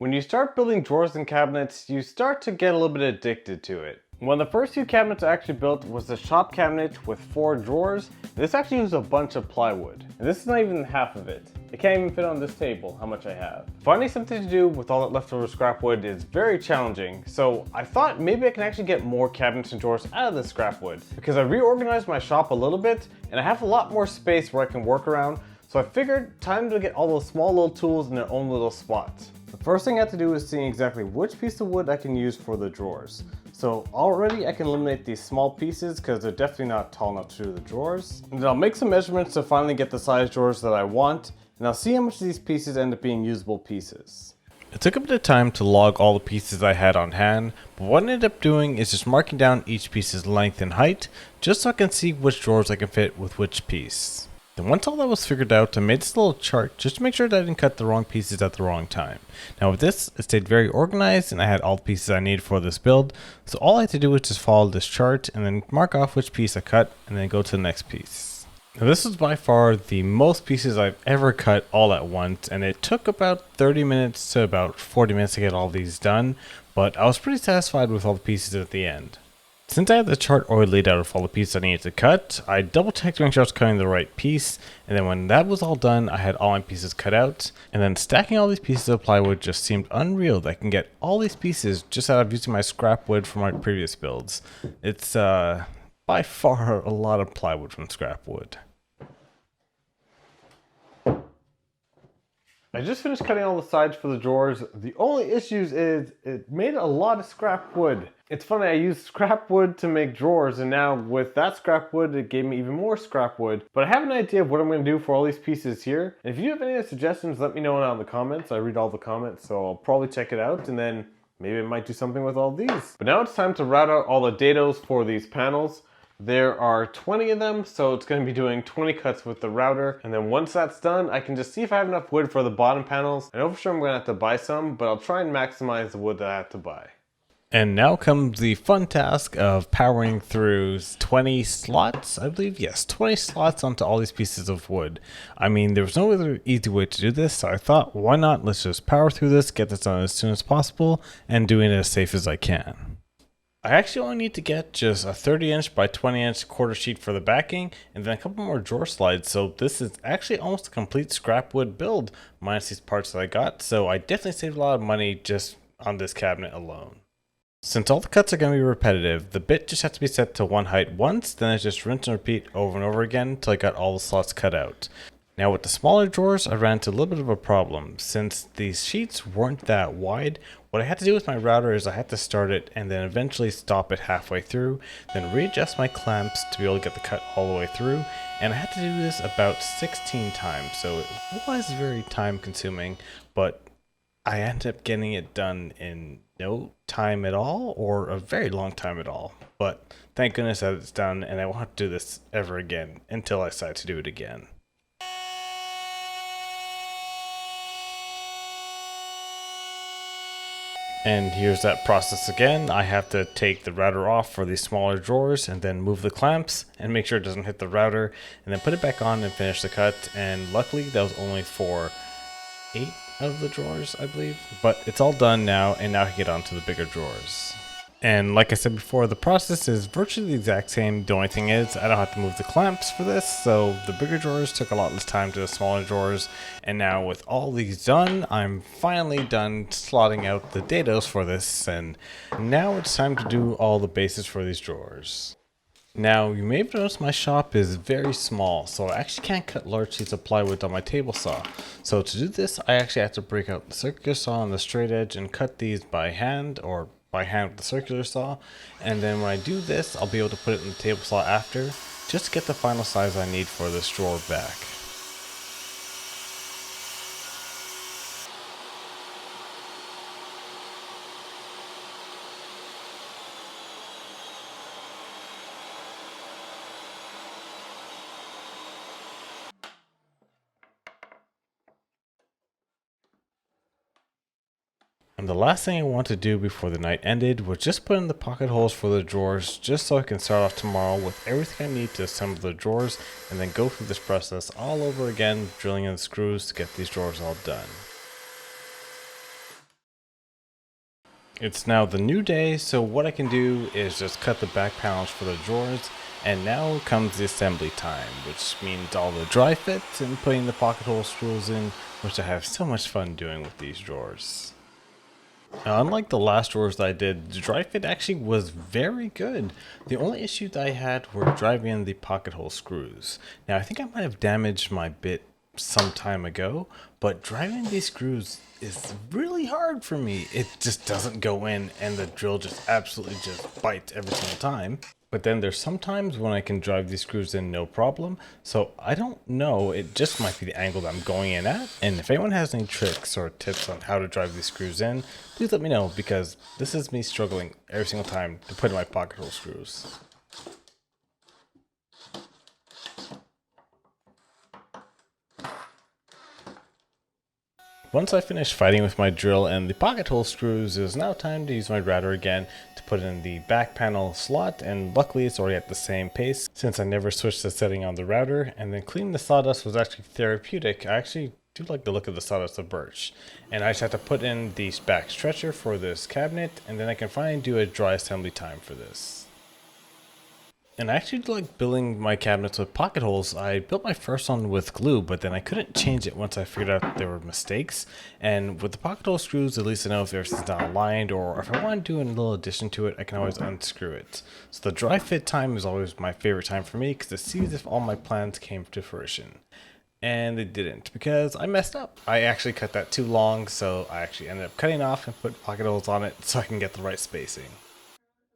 When you start building drawers and cabinets, you start to get a little bit addicted to it. One of the first few cabinets I actually built was the shop cabinet with 4 drawers. This actually used a bunch of plywood. And this is not even half of it. It can't even fit on this table, how much I have. Finding something to do with all that leftover scrap wood is very challenging, so I thought maybe I can actually get more cabinets and drawers out of this scrap wood. Because I reorganized my shop a little bit, and I have a lot more space where I can work around, so I figured time to get all those small little tools in their own little spots. The first thing I have to do is see exactly which piece of wood I can use for the drawers. So already I can eliminate these small pieces because they're definitely not tall enough to do the drawers. And then I'll make some measurements to finally get the size drawers that I want, and I'll see how much of these pieces end up being usable pieces. It took a bit of time to log all the pieces I had on hand, but what I ended up doing is just marking down each piece's length and height, just so I can see which drawers I can fit with which piece. Then once all that was figured out, I made this little chart just to make sure that I didn't cut the wrong pieces at the wrong time. Now with this, it stayed very organized and I had all the pieces I needed for this build, so all I had to do was just follow this chart and then mark off which piece I cut and then go to the next piece. Now this was by far the most pieces I've ever cut all at once, and it took about 30 minutes to about 40 minutes to get all these done, but I was pretty satisfied with all the pieces at the end. Since I had the chart already laid out of all the pieces I needed to cut, I double checked to make sure I was cutting the right piece, and then when that was all done, I had all my pieces cut out, and then stacking all these pieces of plywood just seemed unreal that I can get all these pieces just out of using my scrap wood from my previous builds. It's by far a lot of plywood from scrap wood. I just finished cutting all the sides for the drawers. The only issues is it made a lot of scrap wood. It's funny, I used scrap wood to make drawers, and now with that scrap wood, it gave me even more scrap wood. But I have an idea of what I'm going to do for all these pieces here. And if you have any other suggestions, let me know down in the comments. I read all the comments, so I'll probably check it out, and then maybe I might do something with all these. But now it's time to route out all the dados for these panels. There are 20 of them, so it's going to be doing 20 cuts with the router. And then once that's done, I can just see if I have enough wood for the bottom panels. I know for sure I'm going to have to buy some, but I'll try and maximize the wood that I have to buy. And now comes the fun task of powering through 20 slots, I believe. Yes, 20 slots onto all these pieces of wood. I mean, there was no other easy way to do this, so I thought, why not? Let's just power through this, get this done as soon as possible, and doing it as safe as I can. I actually only need to get just a 30-inch by 20-inch quarter sheet for the backing, and then a couple more drawer slides, so this is actually almost a complete scrap wood build, minus these parts that I got, so I definitely saved a lot of money just on this cabinet alone. Since all the cuts are going to be repetitive, the bit just has to be set to one height once, then it's just rinse and repeat over and over again until I got all the slots cut out. Now with the smaller drawers, I ran into a little bit of a problem. Since these sheets weren't that wide, what I had to do with my router is I had to start it and then eventually stop it halfway through, then readjust my clamps to be able to get the cut all the way through, and I had to do this about 16 times, so it was very time consuming, but I ended up getting it done in no time at all, or a very long time at all. But thank goodness that it's done, and I won't do this ever again until I decide to do it again. And here's that process again. I have to take the router off for these smaller drawers and then move the clamps and make sure it doesn't hit the router, and then put it back on and finish the cut. And luckily that was only for 8 of the drawers, I believe. But it's all done now, and now I can get on to the bigger drawers. And like I said before, the process is virtually the exact same. The only thing is I don't have to move the clamps for this, so the bigger drawers took a lot less time to the smaller drawers. And now with all these done, I'm finally done slotting out the dados for this, and now it's time to do all the bases for these drawers. Now, you may have noticed my shop is very small, so I actually can't cut large sheets of plywood on my table saw. So to do this, I actually have to break out the circular saw on the straight edge and cut these by hand, or by hand with the circular saw. And then when I do this, I'll be able to put it in the table saw after, just to get the final size I need for this drawer back. And the last thing I wanted to do before the night ended was just put in the pocket holes for the drawers, just so I can start off tomorrow with everything I need to assemble the drawers, and then go through this process all over again, drilling in the screws to get these drawers all done. It's now the new day, so what I can do is just cut the back panels for the drawers, and now comes the assembly time, which means all the dry fits and putting the pocket hole screws in, which I have so much fun doing with these drawers. Now, unlike the last drawers that I did, the dry fit actually was very good. The only issues I had were driving in the pocket hole screws. Now, I think I might have damaged my bit some time ago, but driving these screws is really hard for me. It just doesn't go in, and the drill just absolutely just bites every single time. But then there's sometimes when I can drive these screws in no problem. So I don't know, it just might be the angle that I'm going in at. And if anyone has any tricks or tips on how to drive these screws in, please let me know, because this is me struggling every single time to put in my pocket hole screws. Once I finished fighting with my drill and the pocket hole screws, it is now time to use my router again to put in the back panel slot, and luckily it's already at the same pace since I never switched the setting on the router. And then cleaning the sawdust was actually therapeutic. I actually do like the look of the sawdust of birch. And I just have to put in the back stretcher for this cabinet, and then I can finally do a dry assembly time for this. And I actually do like building my cabinets with pocket holes. I built my first one with glue, but then I couldn't change it once I figured out there were mistakes. And with the pocket hole screws, at least I know if everything's not aligned, or if I want to do a little addition to it, I can always unscrew it. So the dry fit time is always my favorite time for me, because it sees if all my plans came to fruition. And they didn't, because I messed up. I actually cut that too long, so I actually ended up cutting off and put pocket holes on it so I can get the right spacing.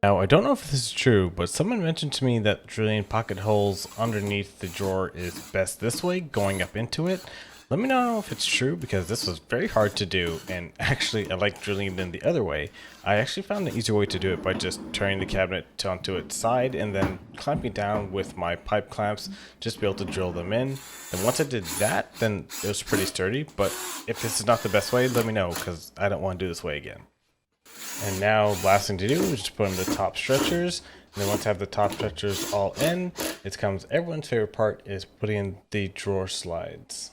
Now, I don't know if this is true, but someone mentioned to me that drilling pocket holes underneath the drawer is best this way, going up into it. Let me know if it's true, because this was very hard to do, and actually I like drilling it in the other way. I actually found an easier way to do it by just turning the cabinet onto its side and then clamping down with my pipe clamps, just to be able to drill them in. And once I did that, then it was pretty sturdy, but if this is not the best way, let me know, because I don't want to do this way again. And now, last thing to do is just put in the top stretchers. And then once I have the top stretchers all in, it comes everyone's favorite part, is putting in the drawer slides.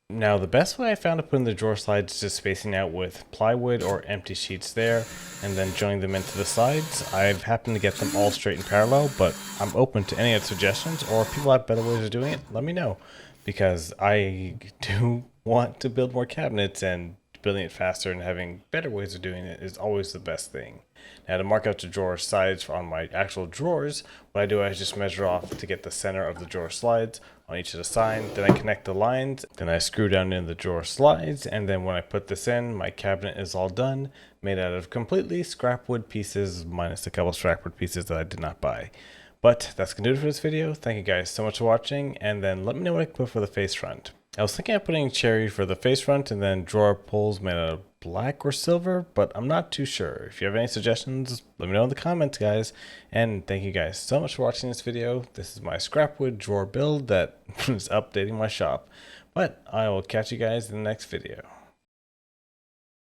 Now, the best way I found to put in the drawer slides is just spacing out with plywood or empty sheets there, and then joining them into the sides. I've happened to get them all straight and parallel, but I'm open to any other suggestions, or if people have better ways of doing it, let me know. Because I do want to build more cabinets, and building it faster and having better ways of doing it is always the best thing. Now, to mark out the drawer sides on my actual drawers, what I do is just measure off to get the center of the drawer slides on each of the sides. Then I connect the lines, then I screw down in the drawer slides, and then when I put this in, my cabinet is all done, made out of completely scrap wood pieces, minus a couple scrap wood pieces that I did not buy. But that's gonna do it for this video. Thank you guys so much for watching, and then let me know what I can put for the face front. I was thinking of putting cherry for the face front and then drawer pulls made out of black or silver, but I'm not too sure. If you have any suggestions, let me know in the comments, guys. And thank you guys so much for watching this video. This is my scrap wood drawer build that is updating my shop. But I will catch you guys in the next video.